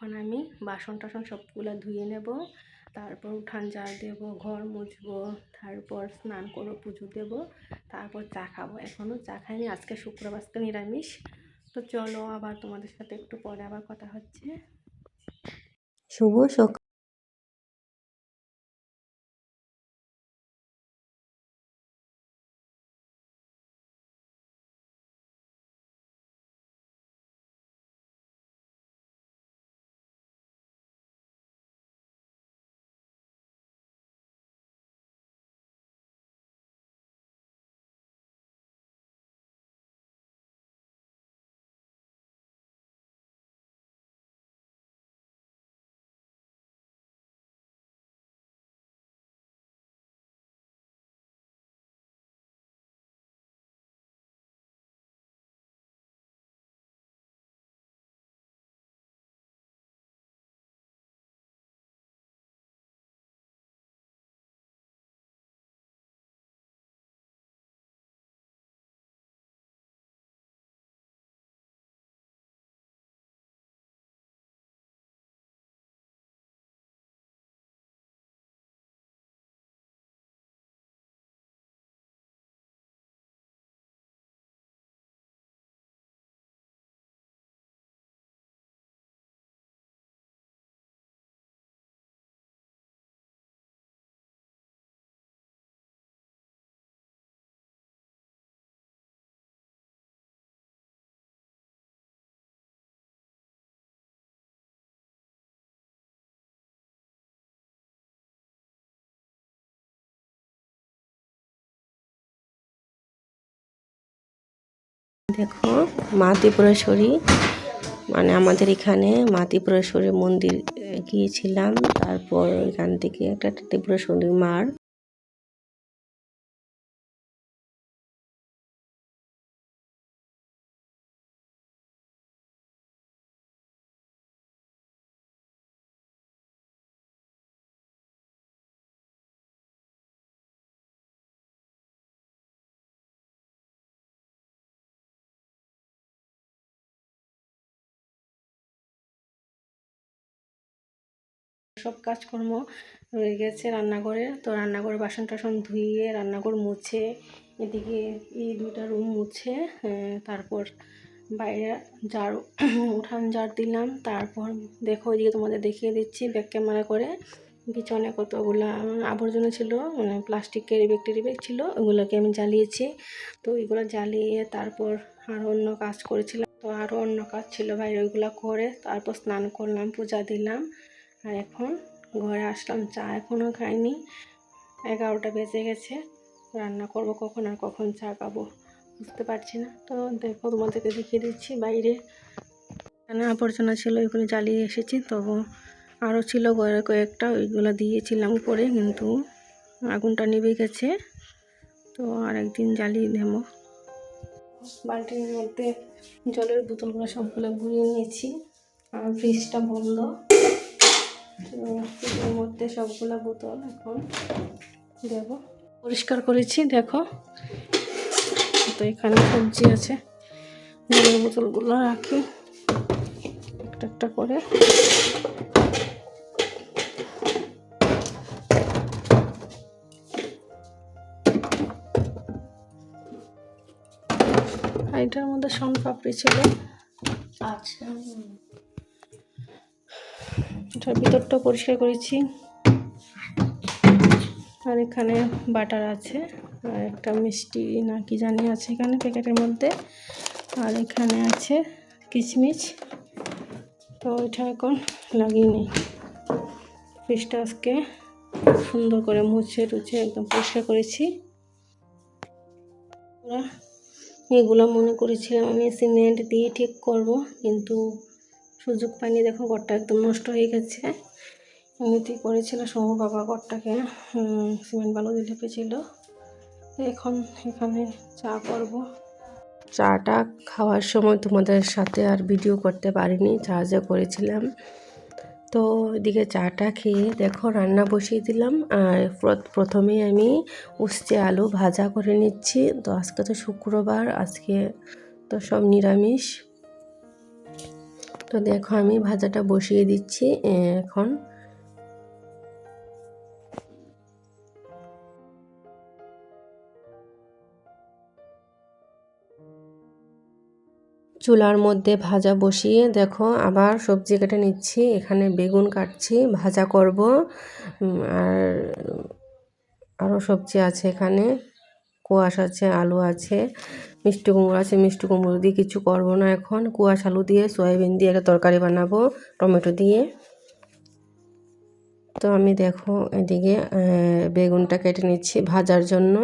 এখন আমি বাসন টাসন সবগুলো ধুয়ে নেব, তারপর উঠান ঝাড় দেবো, ঘর মুছবো, তারপর স্নান করবো, পুজো দেবো, তারপর চা খাবো। এখনও চা খাইনি, আজকে শুক্রবার, আজকে নিরামিষ। তো চলো আবার তোমাদের সাথে একটু পরে আবার কথা হচ্ছে। শুভ সকাল। দেখো মা ত্রিপুরেশ্বরী, মানে আমাদের এখানে মা ত্রিপুরেশ্বরী মন্দির গিয়েছিলাম। তারপর এখান থেকে একটা ত্রিপুরেশ্বরী মার সব কাজকর্ম রয়ে গেছে রান্নাঘরে। তো রান্নাঘরে বাসন টাসন ধুয়ে রান্নাঘর মুছে, এদিকে এই দুটা রুম মুছে, তারপর বাইরে ঝাড় উঠান ঝাড় দিলাম। তারপর দেখো ওইদিকে তোমাদের দেখিয়ে দিচ্ছি ব্যাক ক্যামেরা করে, পিছনে কতগুলা আবর্জনা ছিল, মানে প্লাস্টিক ক্যারিব্যাগ টেরিব্যাগ ছিল, ওগুলোকে আমি জ্বালিয়েছি। তো ওইগুলো জ্বালিয়ে তারপর আরও অন্য কাজ করেছিলাম। তো আরও অন্য কাজ ছিল বাইরে, ওইগুলো করে তারপর স্নান করলাম, পূজা দিলাম। আর এখন ঘরে আসলাম, চা এখনও খাইনি, 11টা বেজে গেছে। রান্না করব কখন আর কখন চা খাবো বুঝতে পারছি না। তো দেখো তোমাদেরকে দেখিয়ে দিচ্ছি বাইরে এখানে আবর্জনা ছিল, ওইগুলো জ্বালিয়ে এসেছি। তবু আরও ছিল ঘরে কয়েকটা, ওইগুলো দিয়েছিলাম উপরে, কিন্তু আগুনটা নিভে গেছে। তো আর একদিন জ্বালিয়ে দেব। বালতির মধ্যে জলের বোতলগুলো সবগুলো ঘুরিয়ে নিয়েছি, আর ফ্রিজটা বন্ধ। ফ্রিজের মধ্যে সবগুলো বোতল এখন দেব, পরিষ্কার করেছি। দেখো তো এখানে সবজি আছে, জলের বোতলগুলো রাখি একটা একটা করে। এটার মধ্যে শন পাপড়ি ছিল, আচ্ছা এটার ভিতরটা পরিষ্কার করেছি। আর এখানে বাটার আছে, আর একটা মিষ্টি না কি জানি আছে এখানে প্যাকেটের মধ্যে, আর এখানে আছে কিশমিশ। তো এটা এখন লাগিয়ে নিই। ফ্রিজটা আজকে সুন্দর করে মুছে টুছে একদম পরিষ্কার করেছি। এগুলো মনে করেছিলাম আমি সিমেন্ট দিয়ে ঠিক করব, কিন্তু সুযোগ পাইনি। দেখো ঘরটা একদম নষ্ট হয়ে গেছে। এমনিতেই করেছিল সৌম্য বাবা ঘরটাকে সিমেন্ট বালু দিয়ে লেপেছিল। এখন এখানে চা করব। চাটা খাওয়ার সময় তোমাদের সাথে আর ভিডিও করতে পারিনি, চার্জে করেছিলাম। তো এদিকে চাটা খেয়ে দেখো রান্না বসিয়ে দিলাম। আর প্রথমেই আমি উচ্ছে আলু ভাজা করে নিচ্ছি। তো আজকে তো শুক্রবার, আজকে তো সব নিরামিষ। তো দেখো আমি ভাজাটা বসিয়ে দিচ্ছি এখন। চুলার মধ্যে ভাজা বসিয়ে দেখো আবার সবজি কেটে নিচ্ছি। এখানে বেগুন কাটছি, ভাজা করব। আর আরও সবজি আছে এখানে, কোয়াশ আছে, আলু আছে, মিষ্টি কুমড়ো আছে। মিষ্টি কুমড়ো দিয়ে কিছু করব না এখন, কোয়াশ আলু দিয়ে সয়াবিন দিয়ে একটা তরকারি বানাবো টমেটো দিয়ে। তো আমি দেখো এদিকে বেগুনটা কেটে নিচ্ছি ভাজার জন্য।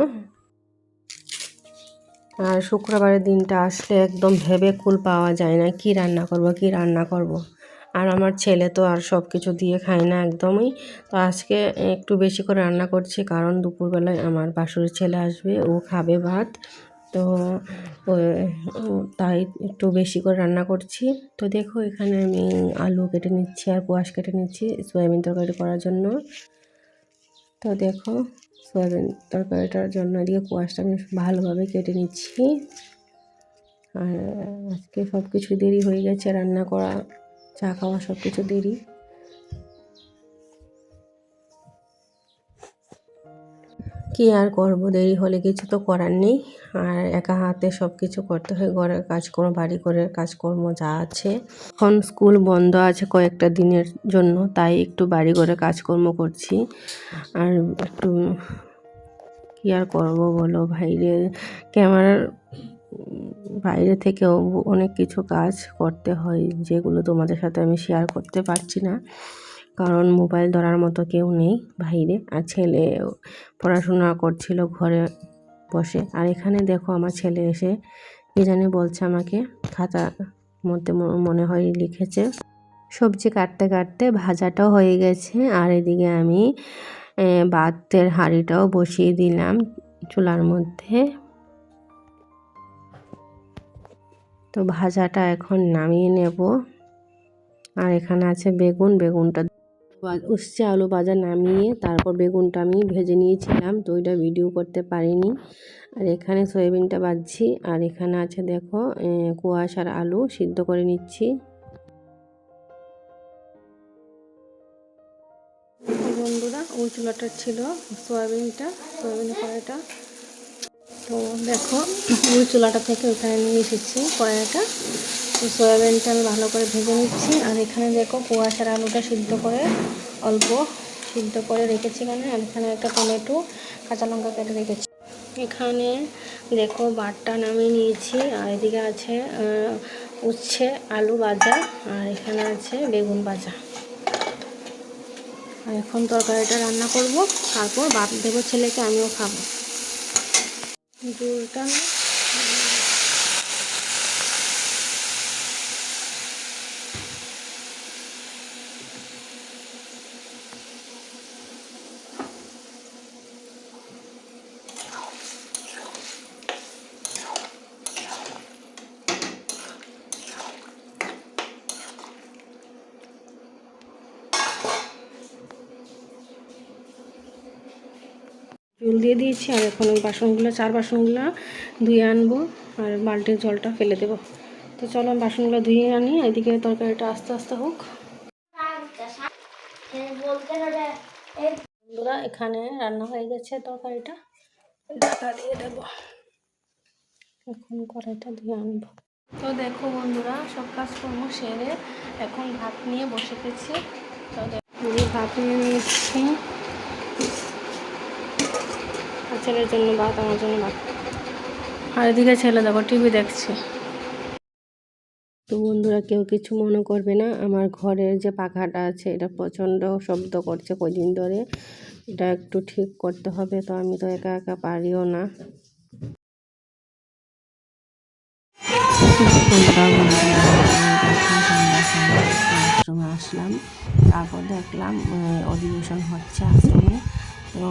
আর শুক্রবারের দিনটা আসলে একদম ভেবে কুল পাওয়া যায় না, কি রান্না করব। আর আমার ছেলে তো আর সব কিছু দিয়ে খায় না একদমই। তো আজকে একটু বেশি করে রান্না করছি, কারণ দুপুরবেলায় আমার বাসুরের ছেলে আসবে, ও খাবে ভাত। তো তাই একটু বেশি করে রান্না করছি। তো দেখো এখানে আমি আলু কেটে নিচ্ছি আর কোয়াশ কেটে নিচ্ছি সয়াবিন তরকারি করার জন্য। তো দেখো সয়াবিন তরকারিটার জন্য এদিকে কোয়াশটা আমি ভালোভাবে কেটে নিচ্ছি। আর আজকে সব কিছু দেরি হয়ে গেছে, রান্না করা, চা খাওয়া সব কিছু দেরি। কি আর করব, দেরি হলে কিছু তো করার নেই। আর একা হাতে সব কিছু করতে হয়, ঘরের কাজকর্ম, বাড়ি ঘরের কাজকর্ম যা আছে। এখন স্কুল বন্ধ আছে কয়েকটা দিনের জন্য, তাই একটু বাড়ি ঘরে কাজকর্ম করছি। আর একটু কি আর করব বলো, ক্যামেরার বাইরে থেকেও অনেক কিছু কাজ করতে হয়, যেগুলো তোমাদের সাথে আমি শেয়ার করতে পারছি না, কারণ মোবাইল ধরার মতো কেউ নেই বাইরে। আর ছেলে পড়াশোনা করছিল ঘরে বসে। আর এখানে দেখো আমার ছেলে এসে কি জানি বলছে আমাকে, খাতার মধ্যে মনে হয় লিখেছে। সবজি কাটতে কাটতে ভাজাটাও হয়ে গেছে। আর এদিকে আমি ভাতের হাঁড়িটাও বসিয়ে দিলাম চুলার মধ্যে। তো ভাজাটা এখন নামিয়ে নেব। আর এখানে আছে বেগুনটা উচ্ছে আলু ভাজা নামিয়ে তারপর বেগুনটা আমি ভেজে নিয়েছিলাম, তো ওইটা ভিডিও করতে পারিনি। আর এখানে সয়াবিনটা ভাজছি। আর এখানে আছে দেখো কোয়াশ আর আলু সিদ্ধ করে নিচ্ছি। বন্ধুরা ওই চুলাটা ছিল সয়াবিনের কড়াইটা। তো দেখো ওই চুলাটা থেকে ওখানে নিয়ে এসেছি কড়াইটা। তো সয়াবিনটা আমি ভালো করে ভেজে নিচ্ছি। আর এখানে দেখো কোয়াশ আর আলুটা অল্প সিদ্ধ করে রেখেছি এখানে। আর এখানে একটা টমেটো, কাঁচা লঙ্কা কেটে রেখেছি। এখানে দেখো ভাতটা নামিয়ে নিয়েছি। আর এদিকে আছে উচ্ছে আলু ভাজা, আর এখানে আছে বেগুন ভাজা। আর এখন তরকারিটা রান্না করব, তারপর ভাত দেবো ছেলেকে, আমিও খাবো। ঝোলটা জল দিয়ে দিয়েছি। আর এখন ওই চার বাসনগুলো ধুয়ে আনবো, আর বালতির জলটা ফেলে দেবো। তো চলো আমি বাসনগুলো ধুয়ে আনি, এদিকে তরকারিটা আস্তে আস্তে হোক। বন্ধুরা এখানে রান্না হয়ে গেছে, তরকারিটা ঢাকা দিয়ে দেবো। এখন কড়াইটা ধুয়ে আনবো। তো দেখো বন্ধুরা সব কাজকর্ম সেরে এখন ভাত নিয়ে বসে গেছি। তো আমি ভাত নিয়ে নিয়েছি, ছেলের জন্য ভাত, আমার জন্য ভাত। আর এদিকে ছেলে দেখো টিভি দেখছে। তো বন্ধুরা কেউ কিছু মনে করবে না, আমার ঘরের যে পাখাটা আছে এটা প্রচণ্ড শব্দ করছে কদিন ধরে, এটা একটু ঠিক করতে হবে। তো আমি তো একা একা পারিও না। আশ্রমে আসলাম, তারপর দেখলাম অধিবেশন হচ্ছে আশ্রমে। তো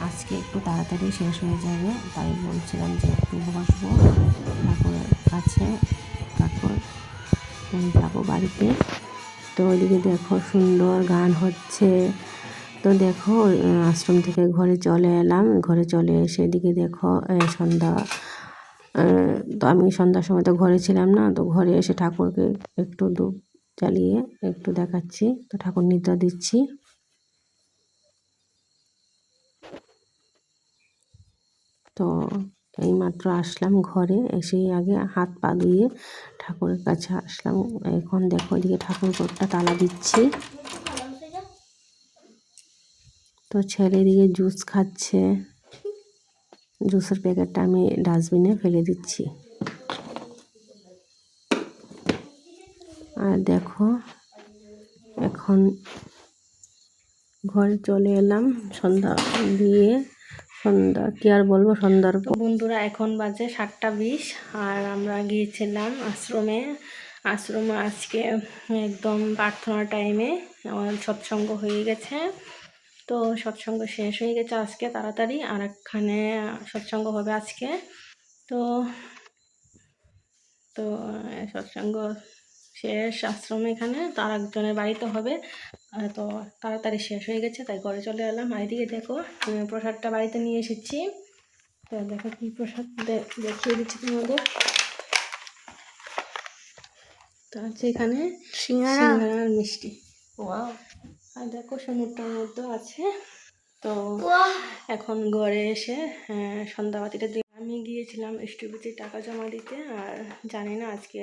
আজকে একটু তাড়াতাড়ি শেষ হয়ে যাবে, তাই বলছিলাম যে একটু বসবো, তারপরে তারপর যাবো বাড়িতে। তো ওইদিকে দেখো সুন্দর গান হচ্ছে। তো দেখো আশ্রম থেকে ঘরে চলে এলাম, ঘরে চলে এসে এদিকে দেখো সন্ধ্যা তো আমি সন্ধ্যার সময় তো ঘরে ছিলাম না, তো ঘরে এসে ঠাকুরকে একটু ধূপ জ্বালিয়ে একটু দেখাচ্ছি, তো ঠাকুর নিদ্রা দিচ্ছি। তো এইমাত্র আসলাম ঘরে, এসেই আগে হাত পা ধুয়ে ঠাকুরের কাছে আসলাম। এখন দেখো এদিকে ঠাকুর ঘরটা তালা দিচ্ছি। তো ছেলে এদিকে জুস খাচ্ছে, জুসের প্যাকেটটা আমি ডাস্টবিনে ফেলে দিচ্ছি। আর দেখো এখন ঘরে চলে এলাম সন্ধ্যা দিয়ে। সন্ধ্যা কি আর বলবো, সন্ধ্যার তো বন্ধুরা এখন বাজে 7:20 আর আমরা গিয়েছিলাম আশ্রমে। আজকে একদম প্রার্থনা টাইমে আমার সৎসঙ্গ হয়ে গেছে। তো সৎসঙ্গ শেষ হয়ে গেছে আজকে তাড়াতাড়ি, আর একখানে সৎসঙ্গ হবে আজকে। তো তো সৎসঙ্গ শেষ আশ্রমে, এখানে তার একজনের বাড়িতে হবে। তো তাড়াতাড়ি শেষ হয়ে গেছে তাই ঘরে চলে এলাম। আর এদিকে দেখো প্রসাদটা বাড়িতে নিয়ে এসেছি। তো দেখো কি প্রসাদ দেখিয়ে দিচ্ছি তোমাদের। তো আছে এখানে সিঙ্গারা আর মিষ্টি। আর দেখো সমুদ্রের মধ্যে আছে। তো এখন ঘরে এসে সন্ধ্যাবাতিটা দিয়ে আমি গিয়েছিলাম স্টুবিতে টাকা জমা দিতে। আর জানি না আজকে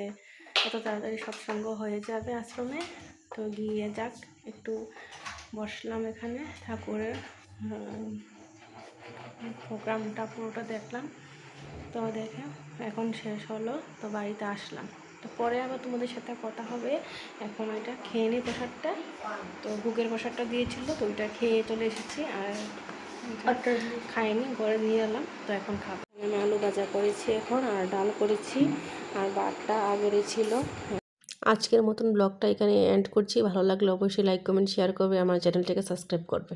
এত তাড়াতাড়ি সৎসঙ্গ হয়ে যাবে আশ্রমে। তো গিয়ে যাক, একটু বসলাম এখানে, ঠাকুরের প্রোগ্রামটা পুরোটা দেখলাম। তো দেখে এখন শেষ হলো, তো বাড়িতে আসলাম। তো পরে আবার তোমাদের সাথে কথা হবে। এখন ওইটা খেয়ে নিই প্রসাদটা। তো বুকের প্রসাদটা দিয়েছিল, তো ওইটা খেয়ে চলে এসেছি। আর খাইনি, ঘরে নিয়ে এলাম, তো এখন খাবো। আমি আলু ভাজা করেছি এখন, আর ডাল করেছি, আর ভাতটা আগেরই ছিল। আজকের মতন ব্লগটা এখানে এন্ড করছি। ভালো লাগলে অবশ্যই লাইক কমেন্ট শেয়ার করবে, আমার চ্যানেলটাকে সাবস্ক্রাইব করবে।